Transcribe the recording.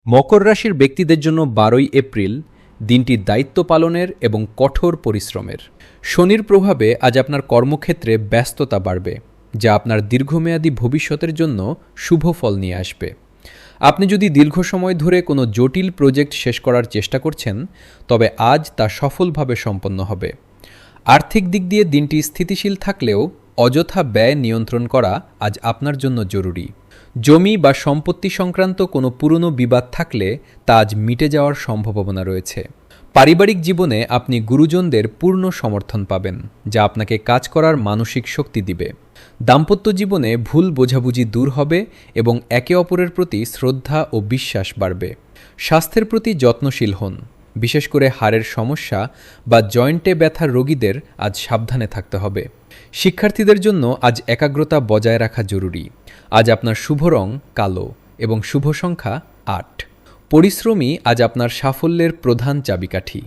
মকর রাশির ব্যক্তিদের জন্য ১২ই এপ্রিল দিনটি দায়িত্ব পালনের এবং কঠোর পরিশ্রমের। শনির প্রভাবে আজ আপনার কর্মক্ষেত্রে ব্যস্ততা বাড়বে, যা আপনার দীর্ঘমেয়াদী ভবিষ্যতের জন্য শুভ ফল নিয়ে আসবে। আপনি যদি দীর্ঘ সময় ধরে কোনো জটিল প্রজেক্ট শেষ করার চেষ্টা করছেন, তবে আজ তা সফলভাবে সম্পন্ন হবে। আর্থিক দিক দিয়ে দিনটি স্থিতিশীল থাকলেও অযথা ব্যয় নিয়ন্ত্রণ করা আজ আপনার জন্য জরুরি। জমি বা সম্পত্তি সংক্রান্ত কোনো পুরনো বিবাদ থাকলে তা আজ মিটে যাওয়ার সম্ভাবনা রয়েছে। পারিবারিক জীবনে আপনি গুরুজনদের পূর্ণ সমর্থন পাবেন, যা আপনাকে কাজ করার মানসিক শক্তি দিবে। দাম্পত্য জীবনে ভুল বোঝাবুঝি দূর হবে এবং একে অপরের প্রতি শ্রদ্ধা ও বিশ্বাস বাড়বে। স্বাস্থ্যের প্রতি যত্নশীল হন, বিশেষ করে হাড়ের সমস্যা বা জয়েন্টে ব্যথার রোগীদের আজ সাবধানে থাকতে হবে। শিক্ষার্থীদের জন্য আজ একাগ্রতা বজায় রাখা জরুরি। আজ আপনার শুভ রং কালো এবং শুভ সংখ্যা ৮। পরিশ্রমই আজ আপনার সাফল্যের প্রধান চাবিকাঠি।